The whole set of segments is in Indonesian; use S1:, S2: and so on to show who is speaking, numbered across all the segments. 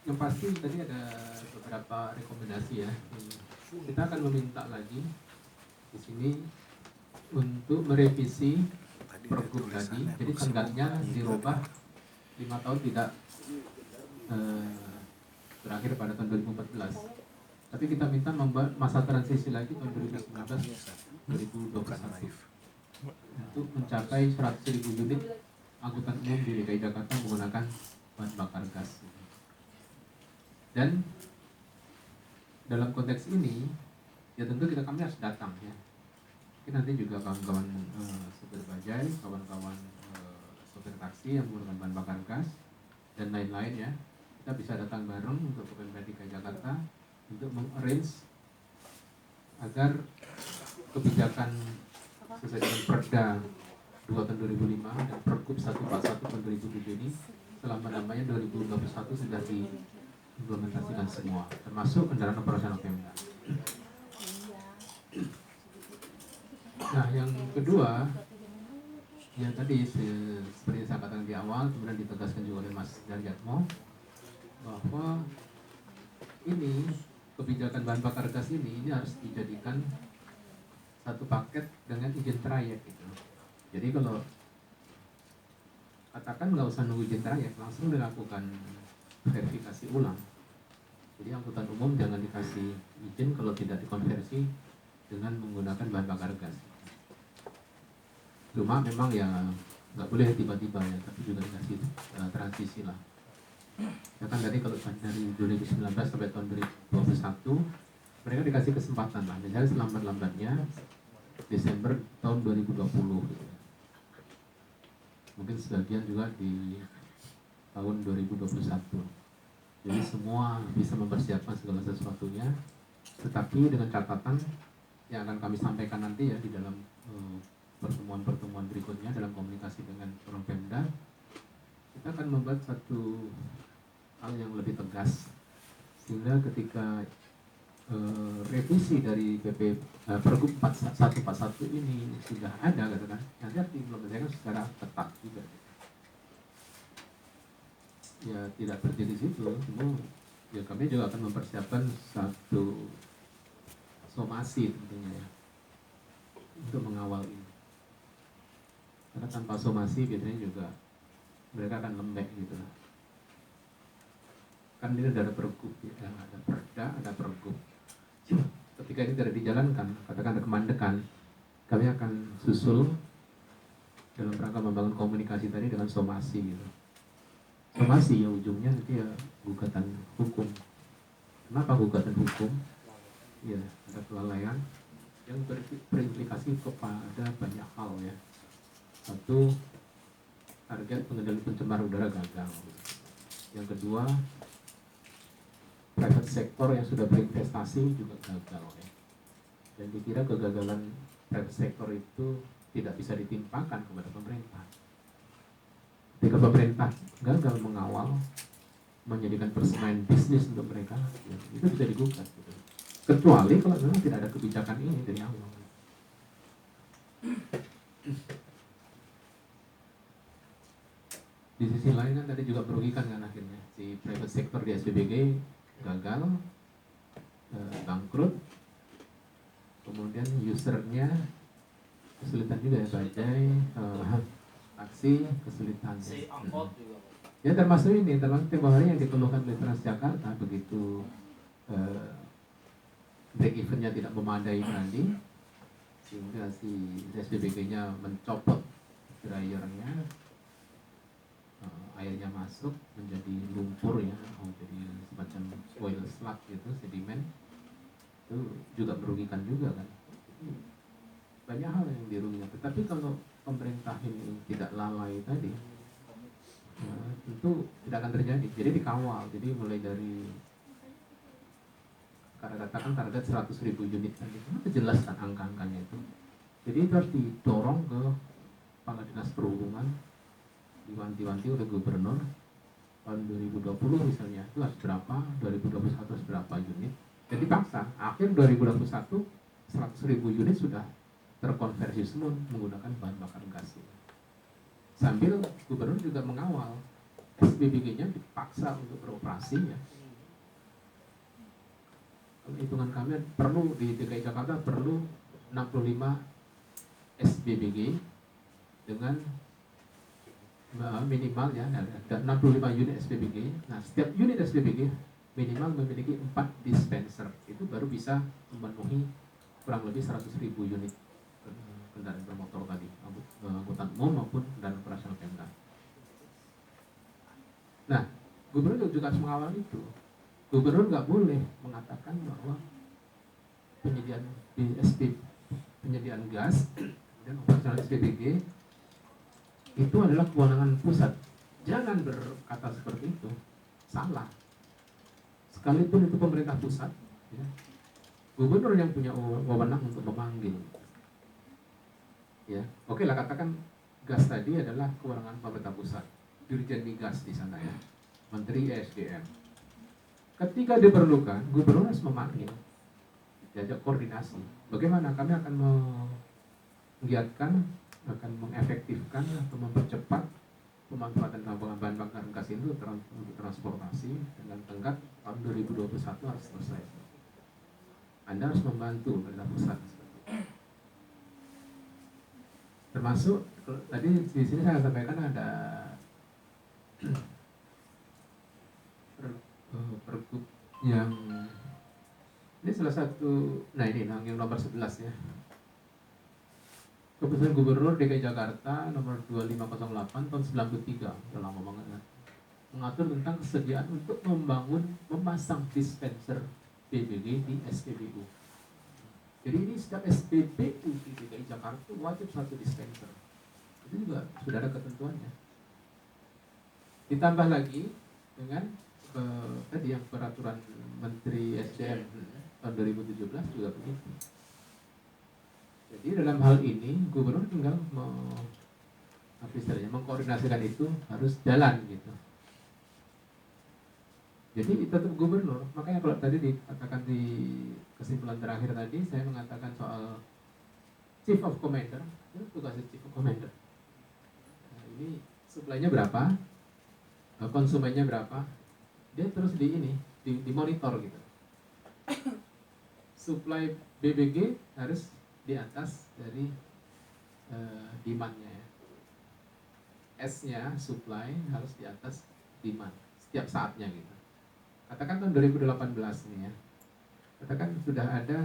S1: Yang pasti tadi ada beberapa rekomendasi ya. Kita akan meminta lagi di sini untuk merevisi pergub tadi. Jadi tenggatnya dirubah 5 tahun tidak berakhir pada tahun 2014. Tapi kita minta membuat masa transisi lagi tahun 2019-2021 untuk mencapai 100.000 unit angkutan umum di DKI Jakarta menggunakan bahan bakar gas. Dan dalam konteks ini, ya tentu kami harus datang ya. Mungkin nanti juga kawan-kawan sopir bajai, kawan-kawan sopir taksi yang menggunakan bahan bakar gas dan lain-lain ya, kita bisa datang bareng untuk ke Pemprov DKI Jakarta untuk mengarrange agar kebijakan sesuai dengan Perda 2 tahun 2005 dan Pergub 141 tahun 2007 ini selama-lamanya 2021 sudah diimplementasikan semua, termasuk kendaraan operasional Pemda. Nah, yang kedua, yang tadi seperti saya katakan di awal, kemudian ditegaskan juga oleh Mas Daryatmo, bahwa ini kebijakan bahan bakar gas ini harus dijadikan satu paket dengan izin trayek gitu. Jadi kalau katakan nggak usah nunggu izin trayek, langsung dilakukan verifikasi ulang. Jadi angkutan umum jangan dikasih izin kalau tidak dikonversi dengan menggunakan bahan bakar gas. Cuma memang ya nggak boleh tiba-tiba ya, tapi juga dikasih transisi lah. Ya kan tadi kalau dari 2019 sampai tahun 2021 mereka dikasih kesempatan lah, misalnya selambat-lambatnya Desember tahun 2020 gitu. Mungkin sebagian juga di tahun 2021. Jadi semua bisa mempersiapkan segala sesuatunya, tetapi dengan catatan yang akan kami sampaikan nanti ya di dalam pertemuan-pertemuan berikutnya dalam komunikasi dengan orang Pemda, kita akan membuat satu hal yang lebih tegas sehingga ketika revisi dari Pergub 141 ini sudah ada, katakan nanti harus diimplementasikan secara ketat juga. Ya tidak berhenti di situ, cuma ya kami juga akan mempersiapkan satu somasi tentunya ya untuk mengawal ini. Karena tanpa somasi biasanya juga mereka akan lembek gitu lah. Kan ini ada pergub ya, ada perda, ada pergub. Ketika ini tidak dijalankan, katakan kemandekan, kami akan susul dalam rangka membangun komunikasi tadi dengan somasi gitu. Somasi ya ujungnya nanti ya gugatan hukum. Kenapa gugatan hukum? Ya ada kelalaian yang berimplikasi kepada banyak hal ya. Satu, target pengendali pencemar udara gagal. Yang kedua, private sector yang sudah berinvestasi juga gagal ya. Dan dikira kegagalan private sector itu tidak bisa ditimpakan kepada pemerintah. Ketika pemerintah gagal mengawal, menjadikan persaingan bisnis untuk mereka, ya, itu bisa digugat gitu. Kecuali kalau memang tidak ada kebijakan ini dari awal. Di sisi lain kan tadi juga merugikan kan akhirnya si private sector di SPBG gagal, bangkrut, kemudian usernya kesulitan juga ya, bajai, taksi kesulitan. Ya termasuk ini, termasuk tempoh hari yang dikeluhkan oleh Transjakarta begitu break evennya tidak memadai tadi, sehingga si SPBG-nya mencopot dryernya, airnya masuk menjadi lumpur ya, jadi semacam oil slug gitu, sedimen, itu juga merugikan juga kan. Banyak hal yang dirugikan. Tetapi kalau pemerintah ini tidak lalai tadi, tentu tidak akan terjadi. Jadi dikawal. Jadi mulai dari katakan target 100.000 unit tadi, itu jelas kan angka-angkanya itu. Jadi itu harus didorong ke Kepala Dinas Perhubungan, diwanti-wanti oleh Gubernur. Tahun 2020 misalnya itu harus berapa, 2021 harus berapa unit. Jadi paksa, akhir 2021 100.000 unit sudah terkonversi semua menggunakan bahan bakar gas. Sambil Gubernur juga mengawal SPBG-nya dipaksa untuk beroperasi ya. Kalau hitungan kami perlu di DKI Jakarta perlu 65 SPBG dengan minimal ya, ada 65 unit SPBG. Nah, setiap unit SPBG minimal memiliki 4 dispenser. Itu baru bisa memenuhi kurang lebih 100.000 unit kendaraan bermotor tadi, angkutan umum maupun kendaraan operasional Pemda. Nah, gubernur juga harus mengawal itu. Gubernur nggak boleh mengatakan bahwa penyediaan gas dan operasional SPBG itu adalah kewenangan pusat. Jangan berkata seperti itu, salah. Sekalipun itu pemerintah pusat, ya, gubernur yang punya wewenang untuk memanggil. Ya, oke lah, katakan gas tadi adalah kewenangan pemerintah pusat, Dirjen Migas di sana ya, Menteri ESDM. Ketika diperlukan, gubernur harus memanggil, diajak koordinasi. Bagaimana kami akan menggiatkan, akan mengefektifkan atau mempercepat pemanfaatan bahan bakar gas itu untuk transportasi dengan tenggat tahun 2021 harus selesai. Anda harus membantu pemerintah pusat. Termasuk tadi di sini saya sampaikan ada pergub yang ini salah satu, nah ini yang nomor 11 ya, Keputusan Gubernur DKI Jakarta nomor 2508 tahun 93, udah lama banget ya, mengatur tentang kesediaan untuk memasang dispenser BBG di SPBU. Jadi ini setiap SPBU di DKI Jakarta wajib satu dispenser. Itu juga sudah ada ketentuannya. Ditambah lagi dengan tadi yang peraturan Menteri SDM tahun 2017 juga begitu. Jadi dalam hal ini gubernur tinggal mengkoordinasikan itu harus jalan gitu. Jadi tetap gubernur. Makanya kalau tadi dikatakan di kesimpulan terakhir tadi saya mengatakan soal Chief of Commander, itu tugasnya Chief of Commander. Nah, ini suplainya berapa, konsumennya berapa, dia terus dimonitor gitu. Supply BBG harus di atas dari demand-nya ya. S-nya supply harus di atas demand setiap saatnya gitu. Katakan tahun 2018 ini ya, katakan sudah ada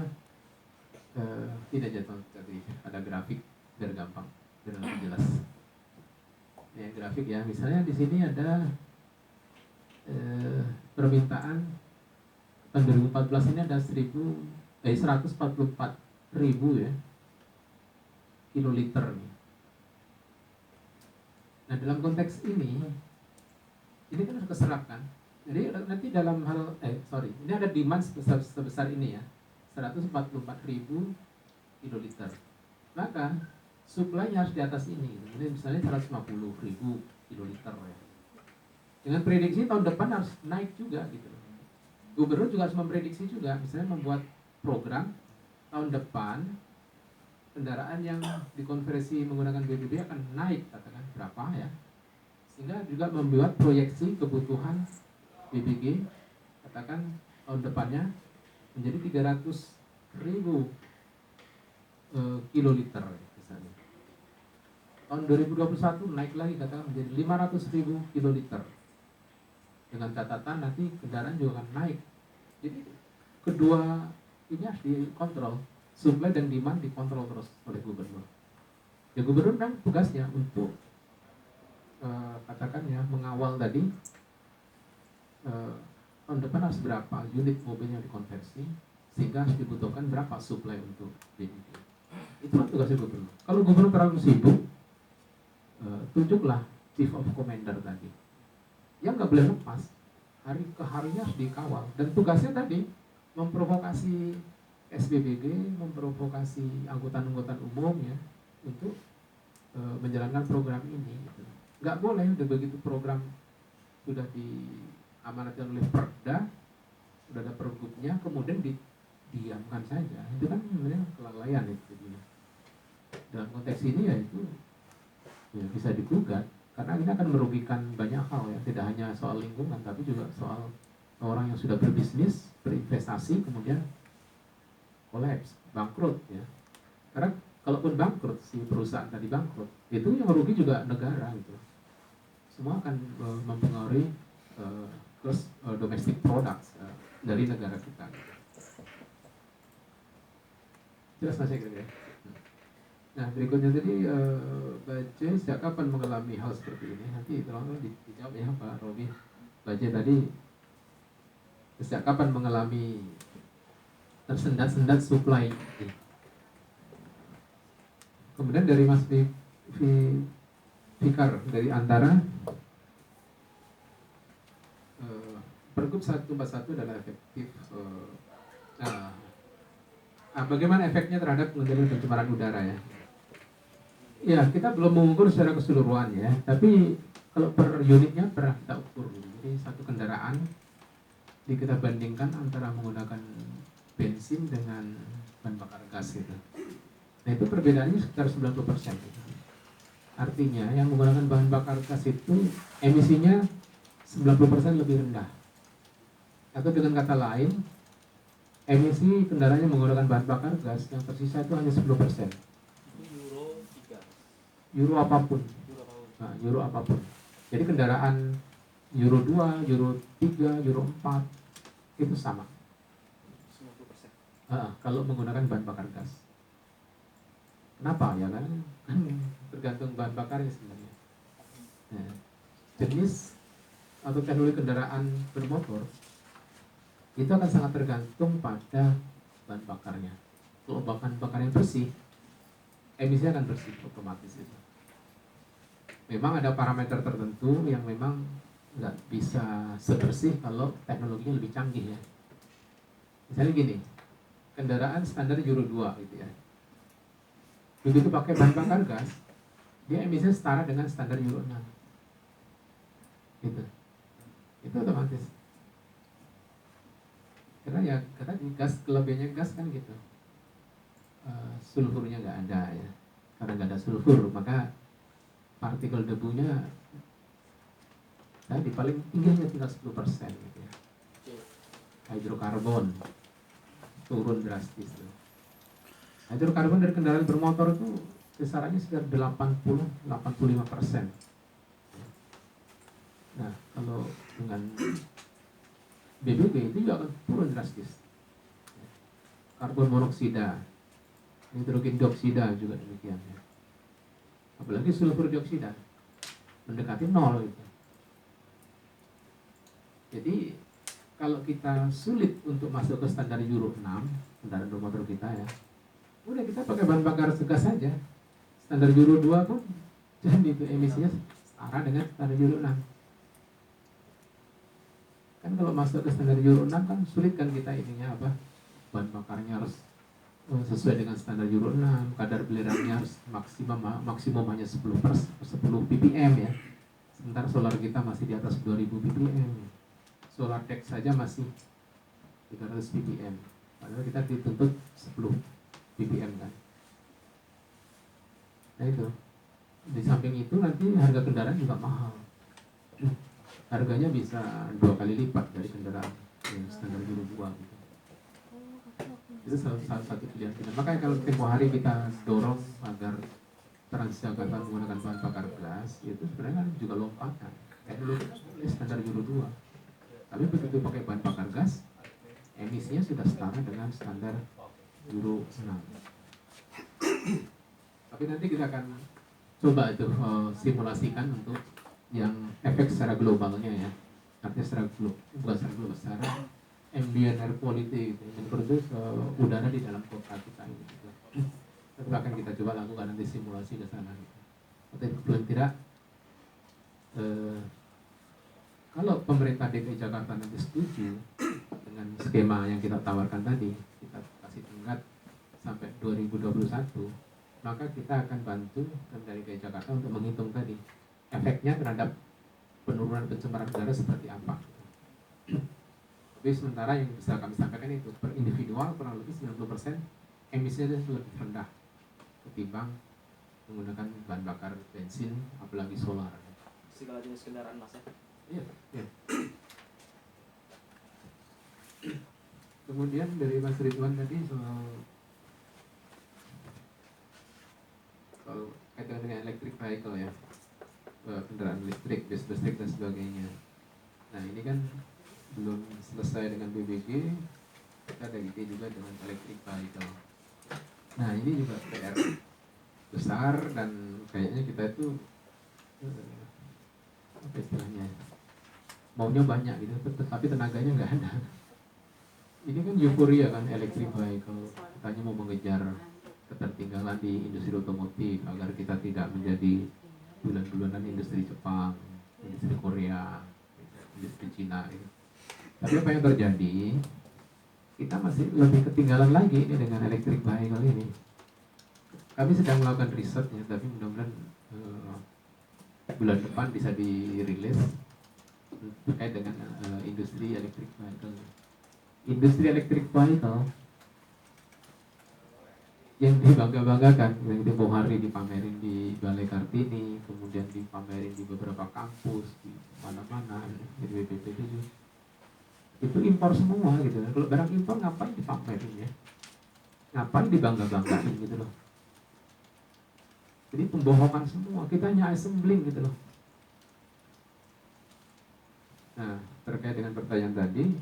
S1: tidak jatuh tadi ada grafik biar gampang, biar lebih jelas. Ini grafik ya, misalnya di sini ada permintaan tahun 2014 ini ada 144.000 ya kiloliter nih. Nah dalam konteks ini kan harus keserap kan. Jadi nanti dalam hal ini ada demand sebesar ini ya, 144.000 kiloliter. Maka supply-nya harus di atas ini. Jadi misalnya 150.000 kiloliter ya. Dengan prediksi tahun depan harus naik juga gitu. Gubernur juga harus memprediksi juga, misalnya membuat program tahun depan kendaraan yang dikonversi menggunakan BBB akan naik, katakan berapa ya. Sehingga juga membuat proyeksi kebutuhan BBG katakan tahun depannya menjadi 300.000 kiloliter misalnya. Tahun 2021 naik lagi katakan menjadi 500.000 kiloliter. Dengan catatan nanti kendaraan juga akan naik. Jadi kedua ini harus dikontrol, supply dan demand dikontrol terus oleh gubernur. Ya gubernur kan tugasnya untuk katakan ya mengawal tadi tahun depan harus berapa unit mobil yang dikonversi sehingga harus dibutuhkan berapa supply untuk BBG. Itulah tugasnya gubernur. Kalau gubernur terlalu sibuk, tunjuklah Chief of Commander tadi yang nggak boleh lepas, hari ke harinya harus dikawal, dan tugasnya tadi memprovokasi SPBG, memprovokasi angkutan-angkutan umum ya untuk menjalankan program ini gitu. Nggak boleh udah begitu program sudah diamanatkan oleh Perda, sudah ada pergubnya, kemudian didiamkan saja. Itu kan sebenarnya kelalaian itu. Dalam konteks ini ya itu ya bisa digugat Karena ini akan merugikan banyak hal ya, tidak hanya soal lingkungan, tapi juga soal orang yang sudah berbisnis, berinvestasi, kemudian kolaps, bangkrut ya. Karena kalaupun bangkrut, si perusahaan tadi bangkrut, itu yang merugi juga negara gitu. Semua akan mempengaruhi domestic products dari negara kita. Jelas Mas ya kira-kira? Nah berikutnya tadi Bace sejak kapan mengalami hal seperti ini? Nanti tolong dijawab ya Pak Robi. Bace tadi sejak kapan mengalami tersendat-sendat supply? Kemudian dari Mas Fikar dari Antara, Pergub 141 adalah efektif. Bagaimana efeknya terhadap pengendalian pencemaran udara ya? Ya, kita belum mengukur secara keseluruhan ya, tapi kalau per unitnya pernah kita ukur. Jadi satu kendaraan kita bandingkan antara menggunakan bensin dengan bahan bakar gas gitu. Nah itu perbedaannya sekitar 90%. Artinya yang menggunakan bahan bakar gas itu emisinya 90% lebih rendah. Atau dengan kata lain, emisi kendaraan yang menggunakan bahan bakar gas yang tersisa itu hanya 10%. Euro apapun. Nah, Euro apapun. Jadi kendaraan Euro 2, Euro 3, Euro 4 itu sama. 90%. Kalau menggunakan bahan bakar gas. Kenapa ya kan? Tergantung bahan bakarnya sebenarnya. Nah, jenis atau teknologi kendaraan bermotor itu akan sangat tergantung pada bahan bakarnya. Kalau bahan bakarnya bersih, emisinya akan bersih otomatis itu. Memang ada parameter tertentu yang memang nggak bisa sebersih kalau teknologinya lebih canggih ya. Misalnya gini, kendaraan standar Euro 2 gitu ya. Begitu pakai bahan bakar gas, dia emisinya setara dengan standar Euro 6. Gitu. Itu otomatis. Karena ya tadi gas, kelebihannya gas kan gitu. Sulfurnya nggak ada ya. Karena nggak ada sulfur, maka partikel debunya tadi paling tingginya tinggal 10% gitu ya. Hidrokarbon turun drastis tuh. Hidrokarbon dari kendaraan bermotor itu kisarannya sekitar 80-85%. Nah kalau dengan BBB itu juga akan turun drastis. Karbon monoksida, nitrogen dioksida juga demikian ya. Apalagi sulfur dioksida mendekati 0 gitu. Jadi kalau kita sulit untuk masuk ke standar Euro 6 kendaraan bermotor kita ya, udah kita pakai bahan bakar gas saja. Standar Euro 2 pun jadi itu emisinya setara dengan standar Euro 6. Kan kalau masuk ke standar Euro 6 kan sulit kan kita ininya apa? Bahan bakarnya harus sesuai dengan standar Euro 6, kadar belerangnya harus maksimum hanya 10 ppm ya. Sementara solar kita masih di atas 2000 ppm. Solar deck saja masih 300 ppm. Padahal kita dituntut 10 ppm kan. Nah itu. Di samping itu nanti harga kendaraan juga mahal. Harganya bisa 2 kali lipat dari kendaraan yang standar Euro 2 gitu. Itu salah satu pilihan kita. Makanya kalau tempo hari kita dorong agar Transjakarta menggunakan bahan bakar gas, itu sebenarnya juga lompatan. Kayak dulu standar Euro 2. Tapi begitu pakai bahan bakar gas, emisinya sudah setara dengan standar Euro 6. Tapi nanti kita akan coba itu simulasikan untuk yang efek secara globalnya ya. Artinya secara bukan secara global, secara ambient air quality gitu. Itu udara di dalam kota kita ini gitu. Itu akan kita coba lakukan nanti simulasi ke sana gitu. Tapi belum tidak kalau pemerintah DKI Jakarta nanti setuju dengan skema yang kita tawarkan tadi, kita kasih tenggat sampai 2021, maka kita akan bantu dari DKI Jakarta untuk menghitung tadi efeknya terhadap penurunan pencemaran udara seperti apa. Tapi sementara yang bisa kami sampaikan itu per individual kurang lebih 90% emisinya lebih rendah ketimbang menggunakan bahan bakar bensin apalagi solar.
S2: segala jenis kendaraan Mas ya.
S1: Iya, iya. Kemudian dari Mas Ridwan tadi soal kaitan dengan electric vehicle ya, kendaraan listrik, bis listrik dan sebagainya. Nah ini kan belum selesai dengan BBG, kita ada ide juga dengan electric vehicle. Nah ini juga PR besar dan kayaknya kita itu apa istilahnya, maunya banyak gitu, tetapi tenaganya nggak ada. Ini kan euforia kan electric vehicle, katanya mau mengejar ketertinggalan di industri otomotif agar kita tidak menjadi bulan-bulanan industri Jepang, industri Korea, industri Cina gitu. Tapi apa yang terjadi, kita masih lebih ketinggalan lagi ini dengan electric vehicle ini. Kami sedang melakukan riset ya, tapi mudah-mudahan bulan depan bisa dirilis terkait dengan industri electric vehicle. Industri electric vehicle yang dibangga-banggakan, yang tempoh hari dipamerin di Balai Kartini, kemudian dipamerin di beberapa kampus, di mana-mana, di BPPT itu impor semua gitu. Kalau barang impor ngapain dipamerin ya? Ngapain dibangga-banggain gitu loh? Jadi pembohongan semua, kita hanya assembling gitu loh. Nah, terkait dengan pertanyaan tadi,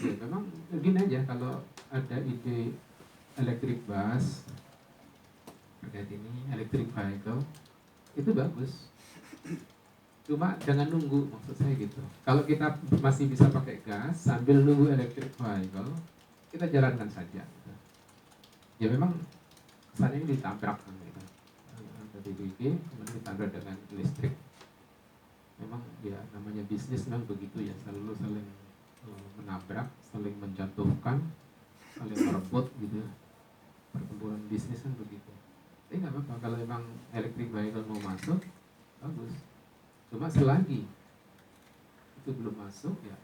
S1: ya memang gini aja, kalau ada ide electric bus terkait ini, electric vehicle, itu bagus. Cuma jangan nunggu, maksud saya gitu. Kalau kita masih bisa pakai gas sambil nunggu electric vehicle, kita jalankan saja gitu. Ya memang kesannya ini ditabrak kan gitu. Dari BG, kemudian ditabrak dengan listrik. Memang ya namanya bisnis memang begitu ya, selalu saling menabrak, saling menjatuhkan, saling merebut gitu. Pertempuran bisnis kan begitu. Tapi nggak apa-apa, kalau memang electric vehicle mau masuk, bagus. Cuma selagi itu belum masuk ya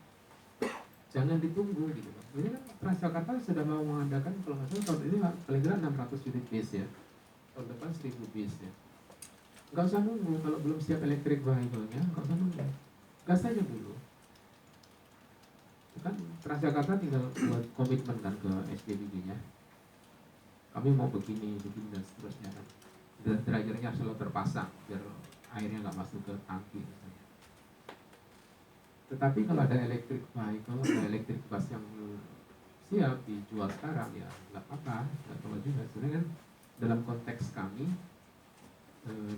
S1: jangan ditunggu gitu. Ini kan Transjakarta sudah mau mengadakan, kalau nggak salah tahun ini paling tidak 600 unit bis ya, tahun depan 1000 bis ya. Nggak usah nunggu, kalau belum siap electric vehicle-nya nggak usah nunggu, gas aja dulu. Kan Transjakarta tinggal buat komitmen kan ke SPBD-nya, kami mau begini dan seterusnya kan. Dan drivernya selalu terpasang biar airnya nggak masuk ke tangki misalnya. Tetapi kalau ada electric vehicle, ada electric bus yang siap dijual sekarang ya nggak apa-apa, nggak apa juga. Sebenarnya kan dalam konteks kami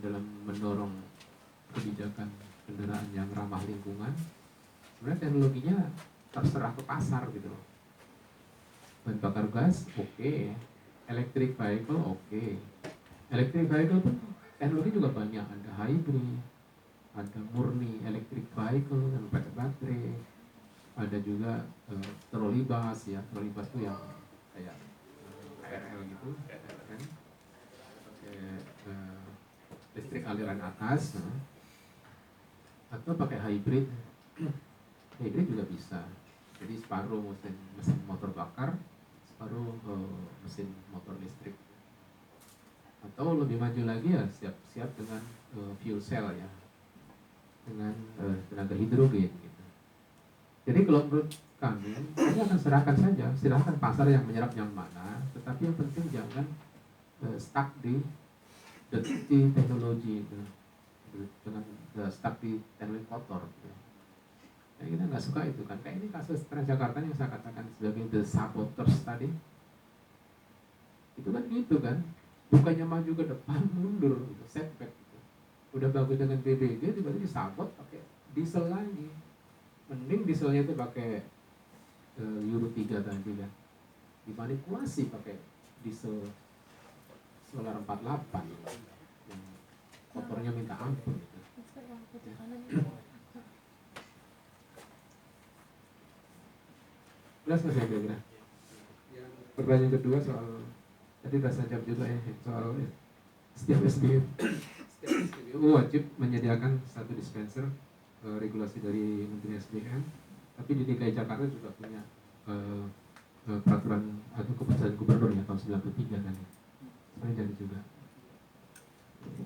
S1: dalam mendorong kebijakan kendaraan yang ramah lingkungan, sebenarnya teknologinya terserah ke pasar gitu loh. Bahan bakar gas oke, electric vehicle oke. Electric vehicle pun teknologi juga banyak, ada hybrid, ada murni electric vehicle yang pakai baterai, ada juga trolleybus ya, trolleybus itu yang kayak KRL gitu, kan? Pakai listrik aliran atas, atau pakai hybrid. Hybrid juga bisa, jadi separuh mesin motor bakar, separuh mesin motor listrik. Atau lebih maju lagi ya siap-siap dengan fuel cell ya, dengan tenaga hidrogen gitu. Jadi kalau menurut kami, ini akan serahkan saja, silahkan pasar yang menyerap yang mana, tetapi yang penting jangan stuck di teknologi gitu. Jangan stuck di teknologi kotor gitu. Nah, kita nggak suka itu kan, kayak ini kasus Transjakarta yang saya katakan sebagai the saboteurs tadi, itu kan gitu kan, bukannya maju ke depan, mundur gitu, setback gitu. Udah bagus dengan BBG, tiba-tiba disabot pakai diesel lagi. Mending dieselnya itu pakai Euro 3 tadi kan, dimanipulasi pakai diesel solar 48 yang kotornya minta ampun gitu. Jelas nggak saya kira-kira? Pertanyaan kedua soal tadi sudah saya jawab juga ya, soal setiap SPBU wajib menyediakan satu dispenser, regulasi dari Menteri SDM. Tapi di DKI Jakarta juga punya peraturan atau keputusan gubernur ya tahun 93 kan. Sebenarnya jadi juga.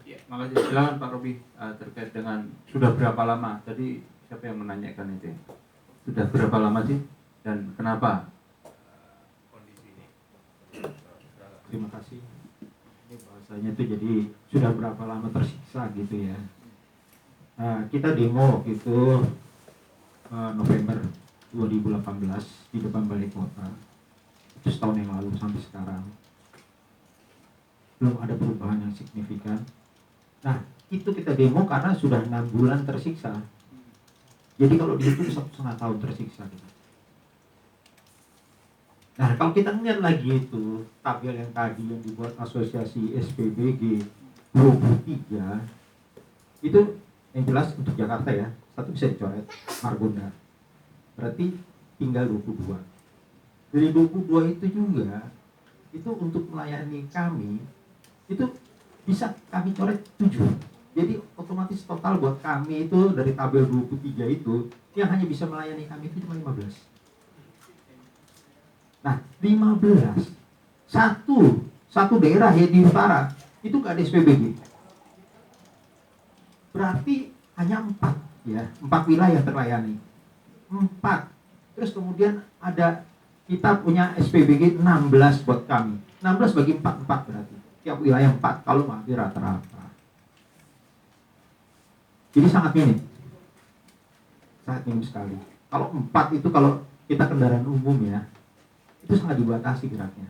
S2: Ya, makasih. Silakan Pak Robi terkait dengan sudah berapa lama? Tadi siapa yang menanyakan itu? Sudah berapa lama sih dan kenapa kondisi ini?
S3: Terima kasih. Ini bahasanya itu jadi sudah berapa lama tersiksa gitu ya. Nah, kita demo itu November 2018 di depan Balai Kota. Itu setahun yang lalu sampai sekarang. Belum ada perubahan yang signifikan. Nah, itu kita demo karena sudah 6 bulan tersiksa. Jadi kalau dihitung 1,5 tahun tersiksa gitu. Nah, kalau kita lihat lagi itu tabel yang tadi yang dibuat asosiasi SPBG 23 itu yang jelas untuk Jakarta ya, satu bisa dicoret Margonda, berarti tinggal 22. Dari 22 itu juga itu untuk melayani kami itu bisa kami coret 7. Jadi otomatis total buat kami itu dari tabel 23 itu yang hanya bisa melayani kami itu cuma 15. Nah, 15 satu daerah ya di utara itu nggak ada SPBG. Berarti hanya 4 ya, 4 wilayah terlayani. 4. Terus kemudian ada kita punya SPBG 16 buat kami. 16 bagi 4 berarti. Tiap wilayah 4 kalau masih rata-rata. Jadi sangat minim. Sangat minim sekali. Kalau 4 itu kalau kita kendaraan umum ya, itu sangat dibatasi geraknya.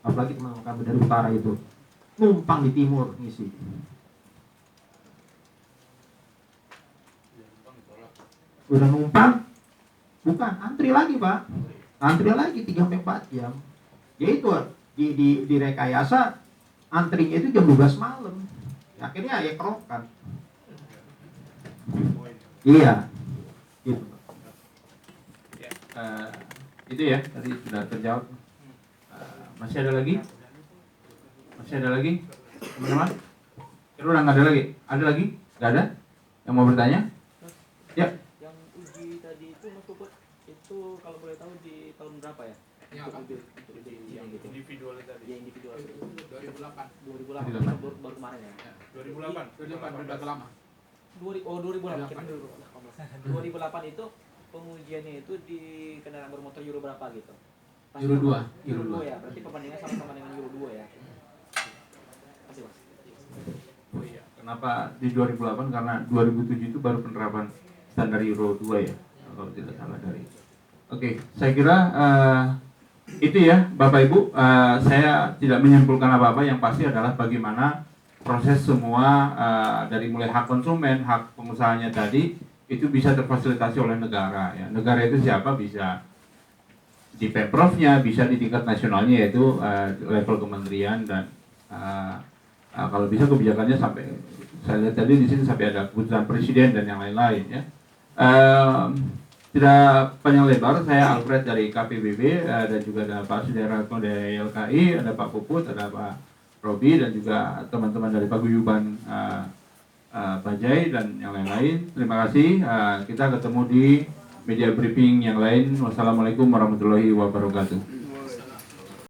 S3: Apalagi teman-teman kami dari utara itu numpang di timur ngisi. Udah numpang, bukan antri lagi Pak, antri lagi 3-4 jam. Ya itu di rekayasa antrinya itu jam 12 malam. Akhirnya ya kerokan. Iya, gitu.
S2: Itu ya tadi sudah terjawab. Masih ada lagi? Masih ada lagi? Teman-teman? Kira udah nggak ada lagi? Ada lagi? Nggak ada? Yang mau bertanya? Ya.
S4: Yang uji tadi itu Mas Puput itu kalau boleh tahu di tahun berapa ya?
S1: Yang apa?
S4: Untuk uji yang gitu.
S2: Individual tadi.
S4: Yang individual.
S1: 2008.
S4: 2008 baru kemarin ya.
S2: 2008.
S1: 2008 udah lama.
S4: 2008. 2008 itu pengujiannya itu di kendaraan bermotor Euro berapa gitu?
S1: Euro 2.
S4: Euro 2 ya. Berarti perbandingan sama-sama dengan Euro 2 ya. Terima kasih Mas.
S2: Oh iya. Kenapa di 2008? Karena 2007 itu baru penerapan standar Euro 2 ya, kalau tidak salah dari. Oke, saya kira itu ya Bapak Ibu. Saya tidak menyimpulkan apa-apa. Yang pasti adalah bagaimana proses semua dari mulai hak konsumen, hak pengusahanya tadi itu bisa terfasilitasi oleh negara ya. Negara itu siapa? Bisa di Pemprovnya, bisa di tingkat nasionalnya yaitu level kementerian dan kalau bisa kebijakannya sampai saya lihat tadi di sini sampai ada keputusan presiden dan yang lain-lain ya. Tidak panjang lebar, saya Alfred dari KPBB dan juga ada Pak Sudaryanto dari LKI, ada Pak Puput, ada Pak Robi dan juga teman-teman dari Paguyuban Bajai dan yang lain-lain. Terima kasih. Kita ketemu di media briefing yang lain. Wassalamualaikum warahmatullahi wabarakatuh.